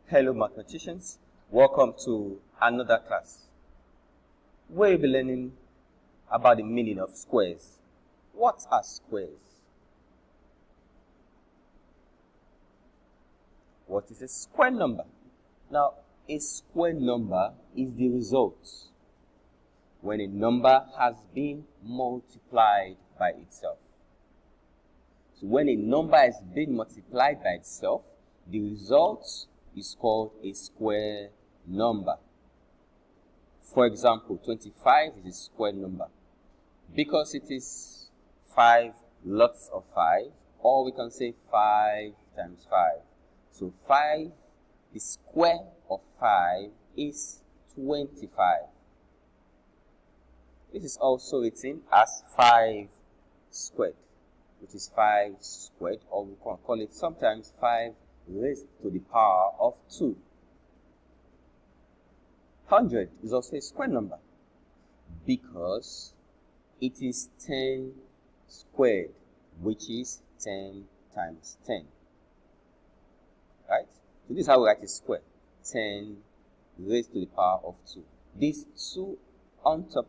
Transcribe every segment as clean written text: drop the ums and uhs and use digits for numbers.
Hello mathematicians, welcome to another class where you'll be learning about the meaning of squares. What are squares? What is a square number? Now, a square number is the result when a number has been multiplied by itself. So when a number has been multiplied by itself, the result is called a square number. For example, 25 is a square number because it is 5 lots of 5, or we can say 5 times 5. So 5, the square of 5 is 25. This is also written as 5 squared, which is 5 squared, or we can call it sometimes 5 raised to the power of 2. 100 is also a square number because it is 10 squared, which is 10 times 10. Right? So this is how we write a square. 10 raised to the power of 2. This 2 on top,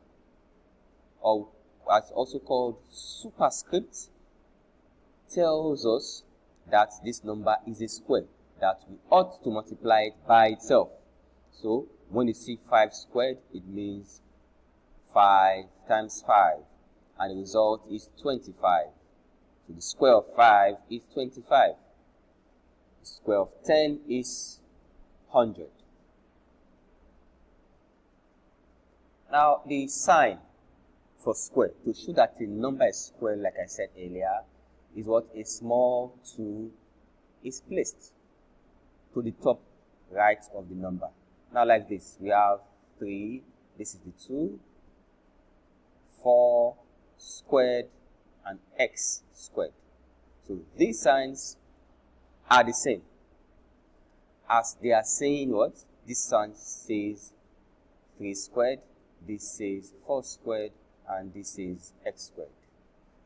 or what's also called superscript, tells us that this number is a square, that we ought to multiply it by itself. So when you see 5 squared, it means 5 times 5, and the result is 25. So the square of 5 is 25. The square of 10 is 100. Now the sign for square, to show that a number is square, like I said earlier, is what a small 2 is placed to the top right of the number. Now like this, we have 3, this is the 2, 4 squared, and x squared. So these signs are the same, as they are saying what? This sign says 3 squared, this says 4 squared, and this says x squared.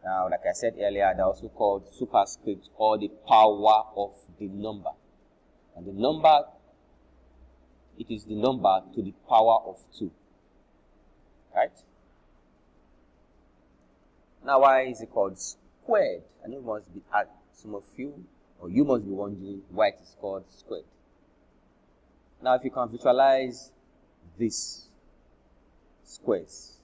Now, like I said earlier, they're also called superscript, or the power of the number. And the number, it is the number to the power of 2. Right? Now, why is it called squared? And you must be some of you, or you must be wondering why it is called squared. Now, if you can visualize this squares.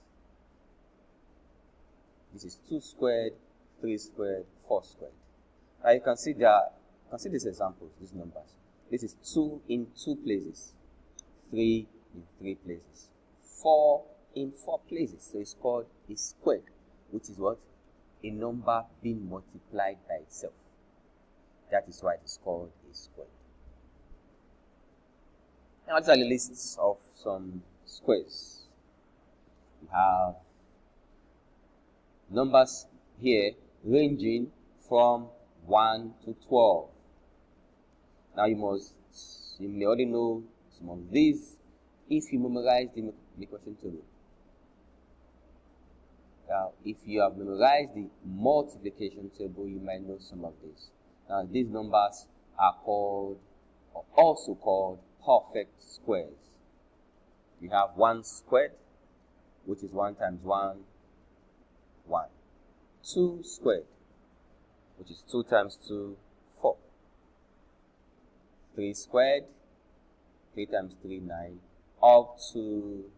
This is 2 squared, 3 squared, 4 squared. Now you can see these examples, these numbers. This is 2 in 2 places, 3 in 3 places, 4 in 4 places. So it's called a squared, which is what? A number being multiplied by itself. That is why it is called a squared. Now these are the lists of some squares. We have numbers here ranging from 1 to 12. Now you may already know some of these if you memorize the multiplication table. Now, if you have memorized the multiplication table, you might know some of these. Now, these numbers are called, or also called, perfect squares. You have 1 squared, which is 1 times 1, 1. 2 squared, which is 2 times 2, 4. 3 squared, 3 times 3, 9, up to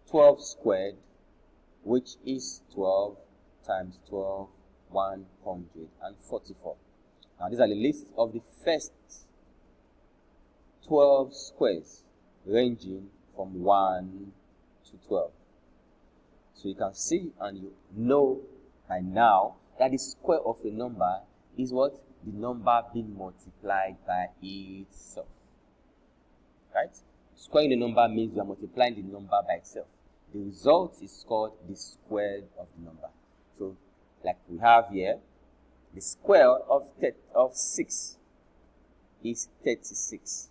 12 squared, which is 12 times 12, 144. Now these are the list of the first 12 squares, ranging from 1 to 12. So you can see and you know by now that the square of a number is what? The number being multiplied by itself. Right? Squaring the number means you are multiplying the number by itself. The result is called the square of the number. So, like we have here, the square of 6 is 36.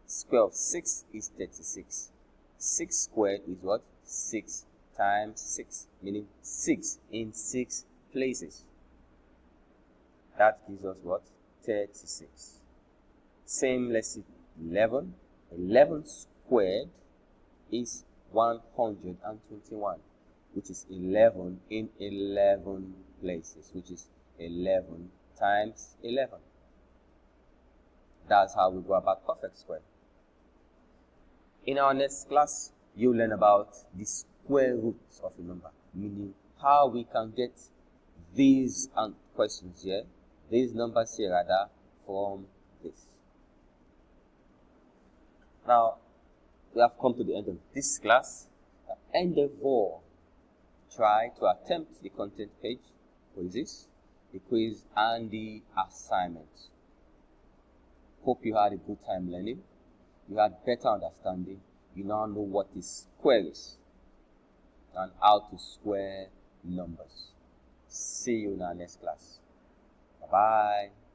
Square of 6 is 36. 6 squared is what? 6 times 6, meaning 6 in 6 places. That gives us what? 36. Same, let's see, 11. 11 squared is 121, which is 11 in 11 places, which is 11 times 11. That's how we go about perfect square. In our next class, you'll learn about the square roots of a number, meaning how we can get these questions here, these numbers here rather, from this. Now, we have come to the end of this class. Endeavor, try to attempt the content page, quizzes, the quiz and the assignment. Hope you had a good time learning. You had better understanding. You now know what a square is and how to square numbers. See you in our next class. Bye-bye.